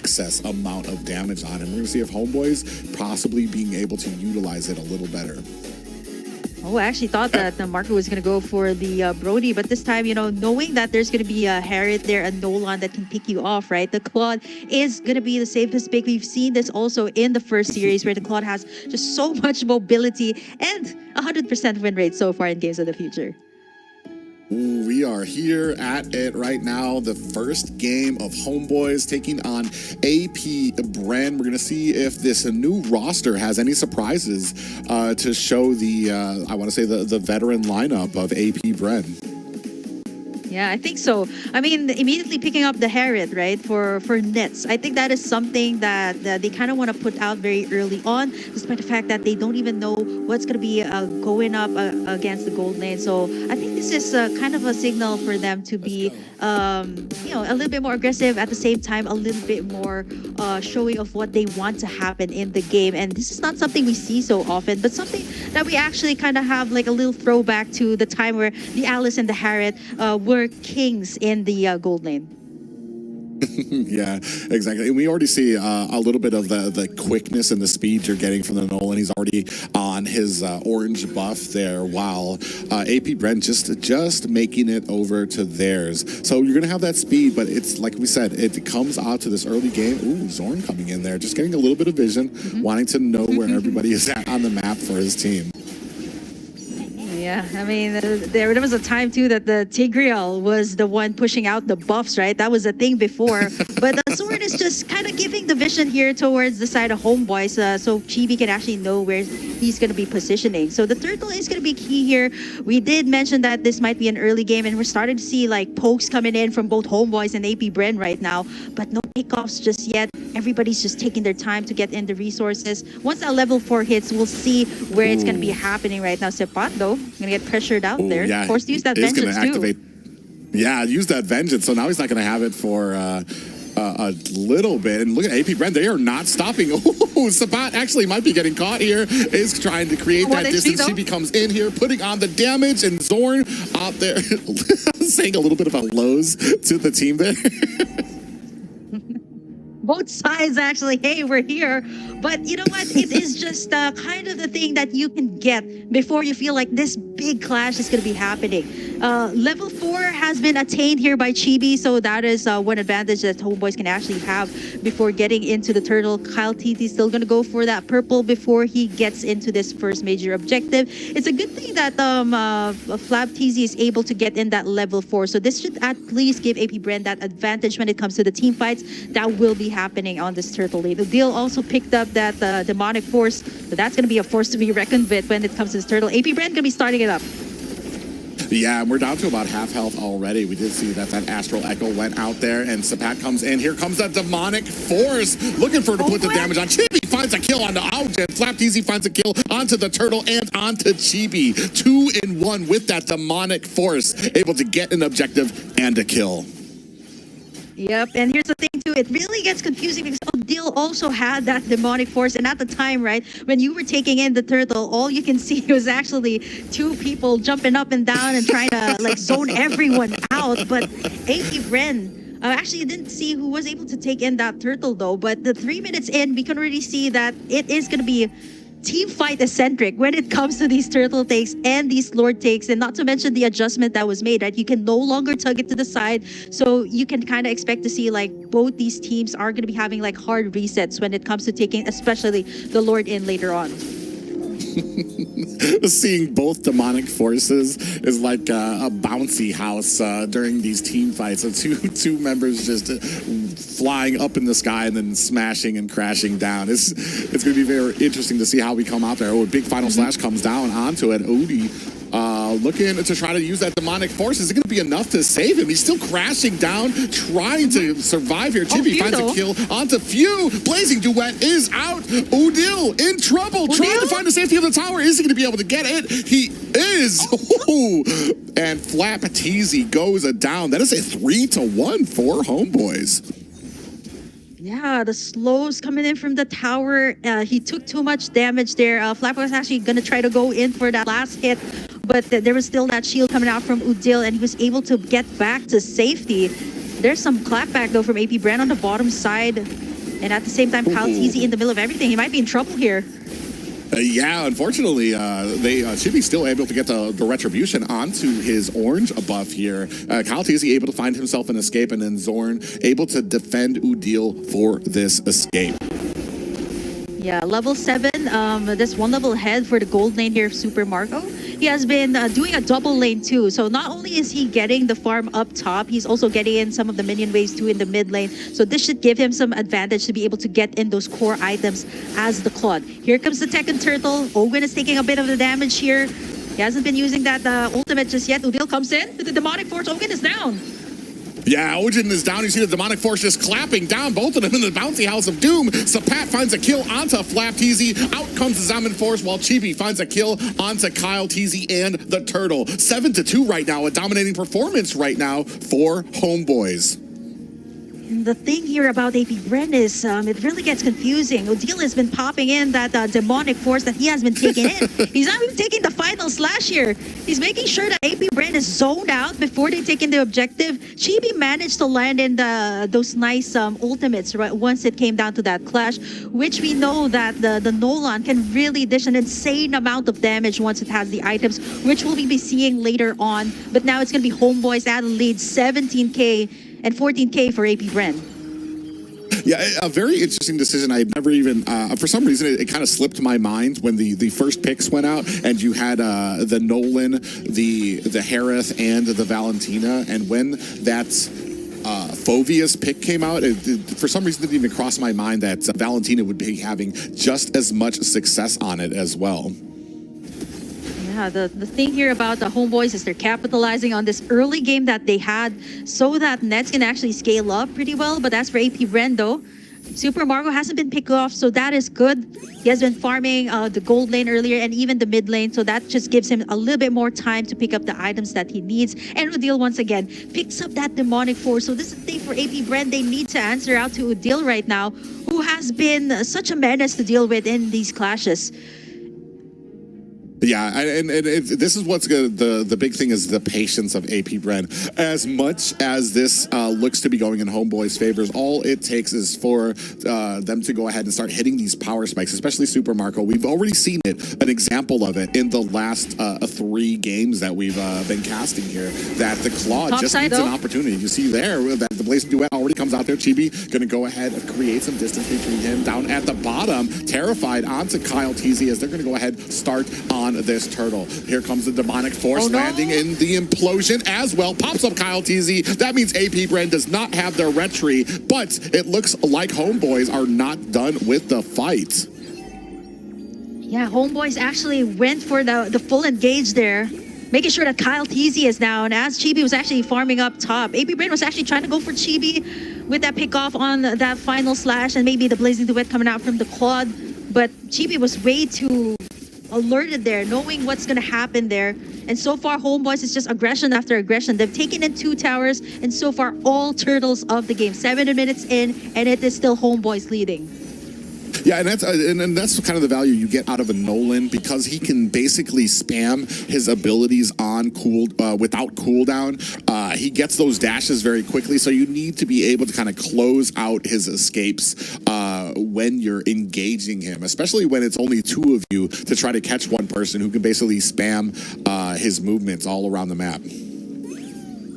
excess amount of damage on him. We're going to see if HOMEBOIS possibly being able to utilize it a little better. Oh, I actually thought that the marker was going to go for the Brody, but this time, you know, knowing that there's going to be a Harriet there, a Nolan that can pick you off, right? The Claude is going to be the safest pick. We've seen this also in the first series where the Claude has just so much mobility and 100% win rate so far in Games of the Future. Ooh, we are here at it right now. The first game of HOMEBOIS taking on AP BREN. We're going to see if this new roster has any surprises to show the, I want to say, the veteran lineup of AP BREN. Yeah, I think so. I mean, immediately picking up the Harriet, right, for Nets. I think that is something that they kind of want to put out very early on, despite the fact that they don't even know what's going to be going up against the gold lane. So I think this is kind of a signal for them to be, you know, a little bit more aggressive, at the same time, a little bit more showing of what they want to happen in the game. And this is not something we see so often, but something that we actually kind of have like a little throwback to the time where the Alice and the Harriet were kings in the gold lane. Yeah, exactly. And we already see a little bit of the quickness and the speed you're getting from the Nolan. He's already on his orange buff there, while AP BREN just making it over to theirs. So you're going to have that speed, but it's like we said, it comes out to this early game. Ooh, Zorn coming in there, just getting a little bit of vision, wanting to know where everybody is at on the map for his team. Yeah, I mean, there was a time too that the Tigreal was the one pushing out the buffs, right? That was a thing before. But the Sword is just kind of giving the vision here towards the side of HOMEBOIS, so Chibi can actually know where he's going to be positioning. So the turtle is going to be key here. We did mention that this might be an early game, and we're starting to see like pokes coming in from both HOMEBOIS and AP BREN right now, but no pickoffs just yet. Everybody's just taking their time to get in the resources. Once that level 4 hits, we'll see where it's going to be happening right now. Sepat, though, going to get pressured out there. Yeah, forced to use that vengeance, activate, too. Yeah, use that vengeance. So now he's not going to have it for a little bit. And look at AP BREN. They are not stopping. Oh, Sepat actually might be getting caught here. Is trying to create that distance. She becomes in here, putting on the damage. And Zorn out there saying a little bit of a lows to the team there. Both sides actually, hey, we're here. But you know what? It is just kind of the thing that you can get before you feel like this big clash is going to be happening. Level 4 has been attained here by Chibi, so that is one advantage that HOMEBOIS can actually have before getting into the turtle. Kyle TT still going to go for that purple before he gets into this first major objective. It's a good thing that Flab TZ is able to get in that level 4, so this should at least give AP BREN that advantage when it comes to the team fights that will be happening on this turtle lane. The deal also picked up that demonic force, so that's going to be a force to be reckoned with when it comes to this turtle. AP BREN going to be starting it up. Yeah, we're down to about half health already. We did see that Astral Echo went out there, and Sepat comes in. Here comes that demonic force, looking for to put the damage on. Chibi finds a kill on the Augen. Flap TZ finds a kill onto the turtle and onto Chibi. 2 in 1 with that demonic force, able to get an objective and a kill. Yep, and here's the thing too, it really gets confusing because Odile also had that demonic force, and at the time, right, when you were taking in the turtle, all you can see was actually 2 people jumping up and down and trying to like zone everyone out. But AP BREN actually didn't see who was able to take in that turtle though, but the 3 minutes in, we can already see that it is going to be team fight eccentric when it comes to these turtle takes and these lord takes, and not to mention the adjustment that was made, right? You can no longer tug it to the side, so you can kind of expect to see like both these teams are going to be having like hard resets when it comes to taking especially the lord in later on. Seeing both demonic forces is like a bouncy house during these team fights. So two members just flying up in the sky and then smashing and crashing down. It's going to be very interesting to see how we come out there. Oh, a big final slash comes down onto it. Odie looking to try to use that demonic force. Is it going to be enough to save him? He's still crashing down, trying to survive here. Chibi finds a kill onto Few. Blazing Duet is out. Odile in trouble, trying to find the safety of the tower. Is he going to be able to get it? He is. And Flap TZ goes down. That is a 3-1 for HOMEBOIS. Yeah, the slows coming in from the tower. He took too much damage there. Flap was actually going to try to go in for that last hit, but there was still that shield coming out from Odile, and he was able to get back to safety. There's some clapback, though, from AP BREN on the bottom side. And at the same time, Kyle Teasy in the middle of everything. He might be in trouble here. Yeah, unfortunately, Chibi's still able to get the retribution onto his orange buff here. Kyle Teasy able to find himself an escape, and then Zorn able to defend Udil for this escape. Yeah, level 7, that's one level ahead for the gold lane here of Super Marco. He has been doing a double lane too. So not only is he getting the farm up top, he's also getting in some of the minion waves too in the mid lane. So this should give him some advantage to be able to get in those core items as the Claude. Here comes the Tekken Turtle. Owen is taking a bit of the damage here. He hasn't been using that ultimate just yet. Udil comes in with the Demonic Force. Owen is down. Yeah, Ojin is down. You see the Demonic Force just clapping down both of them in the Bouncy House of Doom. Sapat finds a kill onto Flap Teasy. Out comes the Zaman Force, while Chibi finds a kill onto Kyle Teasy and the Turtle. 7-2 right now, a dominating performance right now for Homeboys. The thing here about AP BREN is it really gets confusing. Odile has been popping in that demonic force that he has been taking in. He's not even taking the final slash here. He's making sure that AP BREN is zoned out before they take in the objective. Chibi managed to land in those nice ultimates right once it came down to that clash, which we know that the Nolan can really dish an insane amount of damage once it has the items, which we'll be seeing later on. But now it's going to be Homeboys at the lead, 17k and 14k for AP BREN. Yeah, a very interesting decision. I never even, for some reason, it kind of slipped my mind when the first picks went out, and you had the Nolan, the Harith, and the Valentina, and when that Fovius pick came out, for some reason it didn't even cross my mind that Valentina would be having just as much success on it as well. Yeah, the thing here about the Homeboys is they're capitalizing on this early game that they had so that Nets can actually scale up pretty well. But as for AP BREN though, Super Marco hasn't been picked off, so that is good. He has been farming the gold lane earlier and even the mid lane, so that just gives him a little bit more time to pick up the items that he needs. And Udil once again picks up that demonic force. So this is the thing for AP BREN. They need to answer out to Udil right now, who has been such a menace to deal with in these clashes. Yeah, and this is what's good. The big thing is the patience of AP BREN. As much as this looks to be going in Homeboys' favors, all it takes is for them to go ahead and start hitting these power spikes, especially Super Marco. We've already seen it, an example of it in the last 3 games that we've been casting here, that the Claw Top just side, needs though. an opportunity. You see there that the Blazing Duet already comes out there. Chibi going to go ahead and create some distance between him. Down at the bottom, terrified onto Kyle Teasy as they're going to go ahead start on this Turtle. Here comes the Demonic Force landing in the implosion as well. Pops up Kyle Teasy. That means AP BREN does not have their retry, but it looks like Homeboys are not done with the fight. Yeah, Homeboys actually went for the full engage there, making sure that Kyle Teasy is down as Chibi was actually farming up top. AP BREN was actually trying to go for Chibi with that pick off on that final slash and maybe the Blazing Duet coming out from the Claude, but Chibi was way too alerted there, knowing what's going to happen there. And so far, Homeboys is just aggression after aggression. They've taken in 2 towers, and so far, all turtles of the game. 7 minutes in, and it is still Homeboys leading. Yeah, and that's kind of the value you get out of a Nolan, because he can basically spam his abilities on without cooldown. He gets those dashes very quickly, so you need to be able to kind of close out his escapes when you're engaging him, especially when it's only 2 of you to try to catch one person who can basically spam his movements all around the map.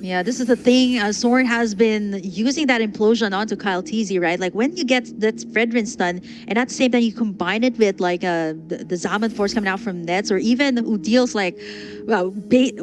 Yeah, this is the thing. Soren has been using that implosion onto Kyle Teasy, right? Like when you get that Fredrin stun, and at the same time you combine it with like the Zaman Force coming out from Nets, or even Udil's like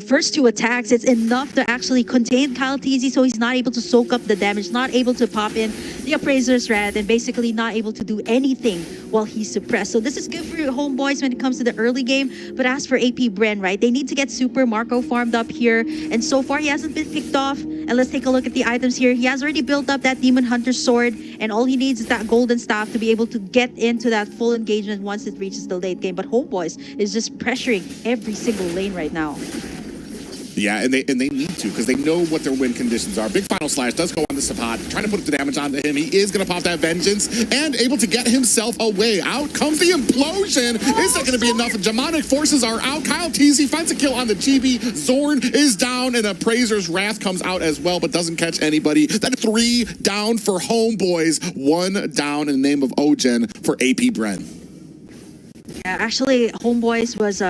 first 2 attacks, it's enough to actually contain Kyle Teasy, so he's not able to soak up the damage, not able to pop in the Appraiser's Wrath, and basically not able to do anything while he's suppressed. So this is good for Homeboys when it comes to the early game. But as for AP BREN, right, they need to get Super Marco farmed up here, and so far he hasn't been picked off. And let's take a look at the items here. He has already built up that Demon Hunter sword, and all he needs is that golden staff to be able to get into that full engagement once it reaches the late game. But Homeboys is just pressuring every single lane right now. Yeah, and they need to because they know what their win conditions are. Big final slash does go on the Sapat, trying to put the damage onto him. He is going to pop that vengeance and able to get himself away. Out comes the implosion. Is that going to be enough? Demonic forces are out. Kyle Teasy finds a kill on the Chibi. Zorn is down, and Appraiser's Wrath comes out as well, but doesn't catch anybody. Then 3 down for Homeboys, 1 down in the name of Ogen for AP BREN. Yeah, actually, Homeboys was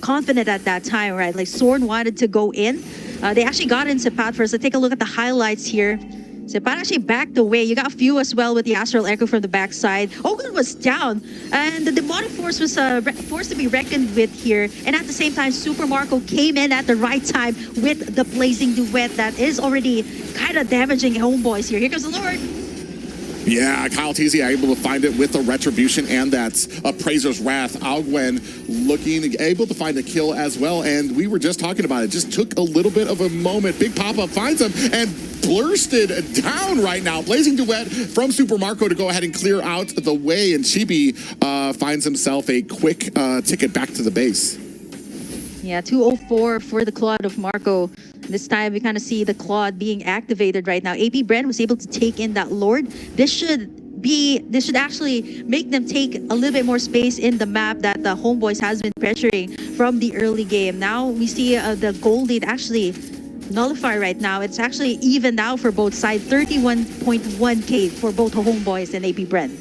confident at that time, right? Like Zorn wanted to go in. They actually got in Sepat first. Let's take a look at the highlights here. Sepat actually backed away. You got Few as well with the Astral Echo from the backside. Ogun was down, and the Demonic Force was forced to be reckoned with here. And at the same time, Super Marco came in at the right time with the Blazing Duet that is already kind of damaging Homeboys here. Here comes the Lord. Yeah, Kyle Teasy able to find it with the Retribution and that Appraiser's Wrath. Alguen looking able to find a kill as well, and we were just talking about it. Just took a little bit of a moment. Big pop-up finds him and blursted down right now. Blazing Duet from Super Marco to go ahead and clear out the way, and Chibi finds himself a quick ticket back to the base. Yeah, 204 for the Claude of Marco. This time we kind of see the Claude being activated right now. AP BREN was able to take in that Lord. This should actually make them take a little bit more space in the map that the Homeboys has been pressuring from the early game. Now we see the goal lead actually nullify right now. It's actually even now for both sides, 31.1k for both Homeboys and AP BREN.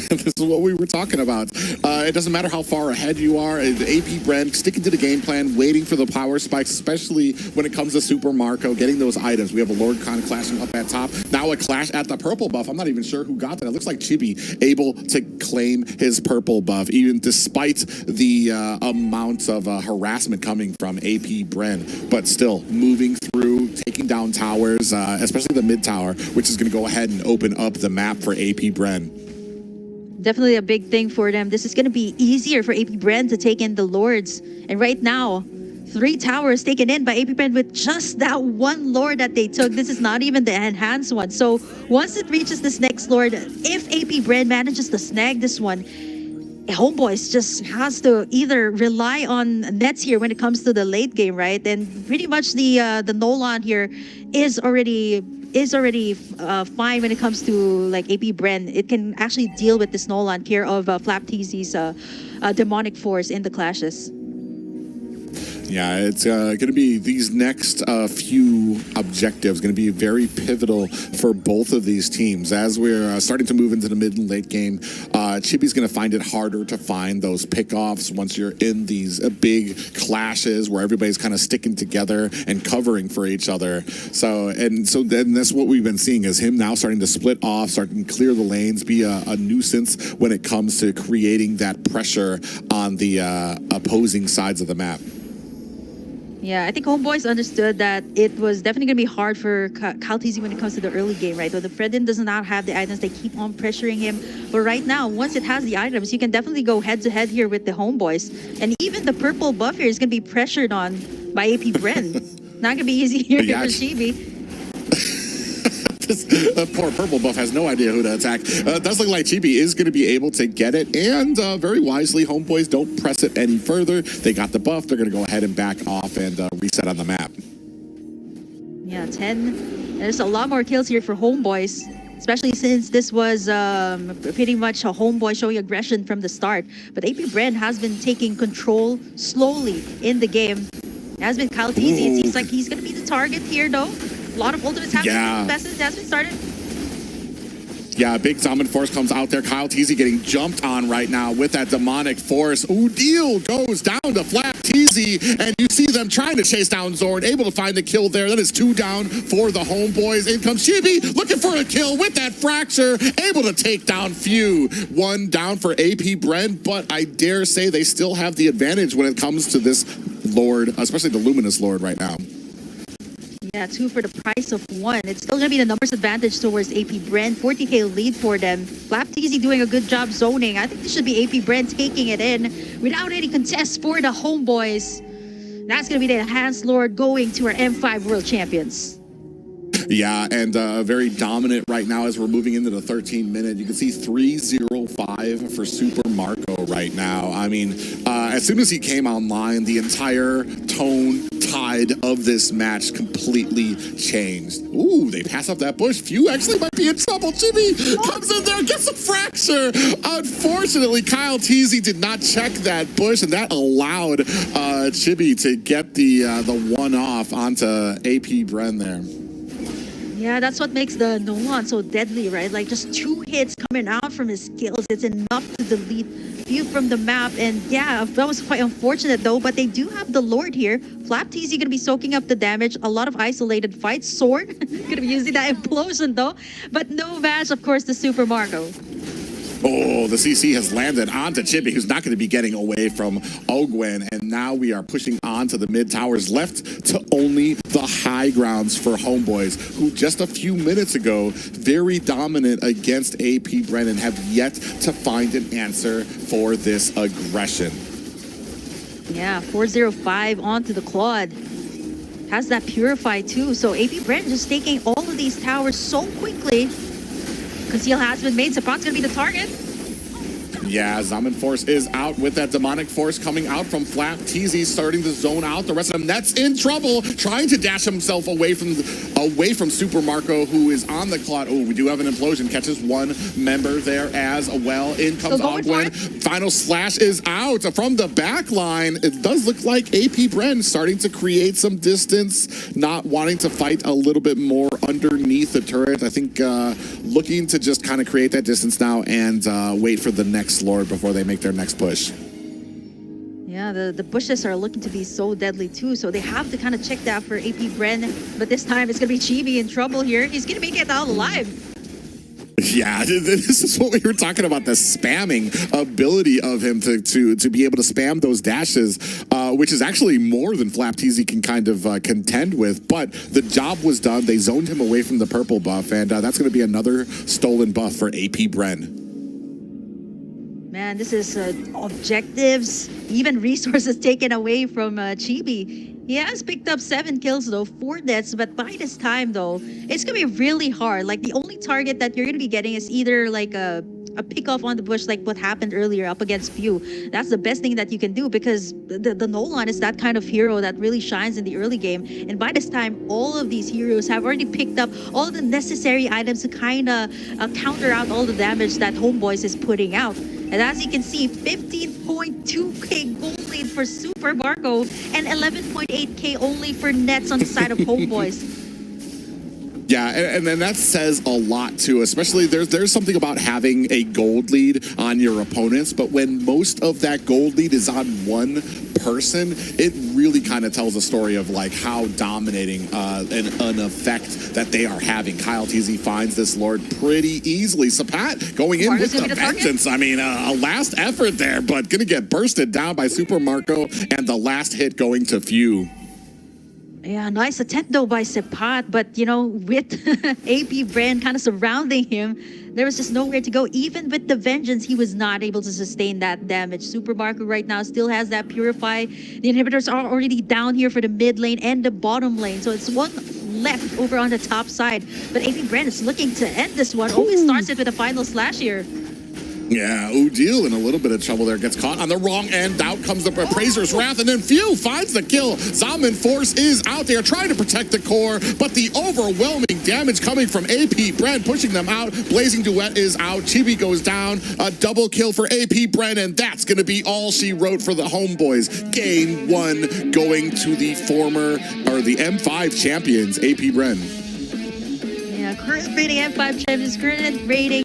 This is what we were talking about. It doesn't matter how far ahead you are. AP BREN sticking to the game plan, waiting for the power spikes, especially when it comes to Super Marco, getting those items. We have a Lord Khan clashing up at top. Now a clash at the purple buff. I'm not even sure who got that. It looks like Chibi able to claim his purple buff, even despite the amount of harassment coming from AP BREN. But still, moving through, taking down towers, especially the mid tower, which is going to go ahead and open up the map for AP BREN. Definitely a big thing for them. This is going to be easier for AP BREN to take in the Lords. And right now, 3 towers taken in by AP BREN with just that one Lord that they took. This is not even the enhanced one. So once it reaches this next Lord, if AP BREN manages to snag this one, Homeboys just has to either rely on nets here when it comes to the late game, right? And pretty much the Nolan here is already fine when it comes to like AP BREN. It can actually deal with this Nolan care of Flap TZ's demonic force in the clashes. Yeah, it's going to be these next few objectives going to be very pivotal for both of these teams. As we're starting to move into the mid and late game, Chibi's going to find it harder to find those pickoffs once you're in these big clashes where everybody's kind of sticking together and covering for each other. So then that's what we've been seeing is him now starting to split off, starting to clear the lanes, be a nuisance when it comes to creating that pressure on the opposing sides of the map. Yeah, I think Homeboys understood that it was definitely going to be hard for Kyle TZ when it comes to the early game, right? Though the Fredin does not have the items, they keep on pressuring him. But right now, once it has the items, you can definitely go head-to-head here with the Homeboys. And even the purple buff here is going to be pressured on by AP BREN. Not going to be easy here for Chibi. This poor purple buff has no idea who to attack. It does look like Chibi is going to be able to get it, and very wisely, Homeboys don't press it any further. They got the buff. They're going to go ahead and back off and reset on the map. Yeah, 10. There's a lot more kills here for Homeboys, especially since this was pretty much a Homeboy showing aggression from the start. But AP BREN has been taking control slowly in the game. It has been Kyle TZ. It seems like he's going to be the target here, though. A lot of ultimates happening. Yeah. Best has been started. Yeah, big Dominant Force comes out there. Kyle TZ getting jumped on right now with that Demonic Force. Deal goes down to Flap TZ, and you see them trying to chase down Zorn, able to find the kill there. That is 2 down for the Homeboys. In comes Chibi, looking for a kill with that Fracture, able to take down Few. 1 down for AP BREN, but I dare say they still have the advantage when it comes to this Lord, especially the Luminous Lord right now. Yeah, 2 for the price of 1. It's still going to be the numbers advantage towards AP BREN. 40k lead for them. Flap TZ doing a good job zoning. I think this should be AP BREN taking it in without any contests for the Homeboys. That's going to be the Enhanced Lord going to our M5 World Champions. Yeah, and very dominant right now as we're moving into the 13th minute. You can see 3-0-5 for Super Marco right now. I mean, as soon as he came online, the entire tone, tide of this match completely changed. Ooh, they pass up that bush. Few actually might be in trouble. Jimmy comes in there, gets a fracture. Unfortunately, Kyle Teasy did not check that bush, and that allowed Chibi to get the one-off onto AP BREN there. Yeah, that's what makes the Nolan so deadly, right? Like just 2 hits coming out from his skills. It's enough to delete View from the map. And yeah, that was quite unfortunate though. But they do have the Lord here. Flap TZ going to be soaking up the damage. A lot of isolated fights. Sword going to be using that implosion though. But no match, of course, the Super Marco. Oh, the CC has landed onto Chibi, who's not going to be getting away from Ogwen. And now we are pushing on to the mid towers, left to only the high grounds for Homeboys, who just a few minutes ago, very dominant against AP BREN, and have yet to find an answer for this aggression. Yeah, 405 onto the Claude. Has that Purify too. So AP BREN just taking all of these towers so quickly. Conceal has been made. Zapat's going to be the target. Yeah, Zaman Force is out with that demonic force coming out from Flap. TZ starting to zone out. The rest of them, Net's in trouble, trying to dash himself away from Super Marco, who is on the clock. Oh, we do have an implosion. Catches one member there as well. In comes Ogwen. Final slash is out from the back line. It does look like AP BREN starting to create some distance, not wanting to fight a little bit more underneath the turret. I think looking to just kind of create that distance now and wait for the next Lord before they make their next push. Yeah, the bushes are looking to be so deadly too, so they have to kind of check that for AP BREN. But this time it's going to be Chibi in trouble here. He's going to make it out alive. Yeah, this is what we were talking about, the spamming ability of him to be able to spam those dashes, which is actually more than Flap TZ can kind of contend with. But the job was done. They zoned him away from the purple buff, and that's going to be another stolen buff for AP BREN. Man, this is objectives, even resources taken away from Chibi. He has picked up 7 kills though, 4 deaths, but by this time though, it's gonna be really hard. Like the only target that you're gonna be getting is either like a pick off on the bush, like what happened earlier up against Few. That's the best thing that you can do, because the Nolan is that kind of hero that really shines in the early game. And by this time, all of these heroes have already picked up all the necessary items to kind of counter out all the damage that Homeboys is putting out. And as you can see, 15.2k gold lead for Super Marco and 11.8k only for Nets on the side of Homeboys. Yeah, and then that says a lot too, especially there's something about having a gold lead on your opponents, but when most of that gold lead is on one person, it really kind of tells a story of like how dominating an effect that they are having. Kyle TZ finds this Lord pretty easily. Sapat going in with the vengeance. I mean, a last effort there, but gonna get bursted down by Super Marco, and the last hit going to Few. Yeah, nice attempt though by Sepat, but you know, with AP BREN kind of surrounding him, there was just nowhere to go. Even with the vengeance, he was not able to sustain that damage. Super Marco right now still has that Purify. The inhibitors are already down here for the mid lane and the bottom lane, so it's one left over on the top side. But AP BREN is looking to end this one. Always starts it with a final slash here. Yeah, Udil in a little bit of trouble there. Gets caught on the wrong end. Out comes the Appraiser's Wrath, and then Few finds the kill. Zaman Force is out there trying to protect the core, but the overwhelming damage coming from AP BREN, pushing them out. Blazing Duet is out. Chibi goes down. A double kill for AP BREN, and that's going to be all she wrote for the Homeboys. Game 1 going to the the M5 champions, AP BREN. Yeah, current rating M5 champions, current rating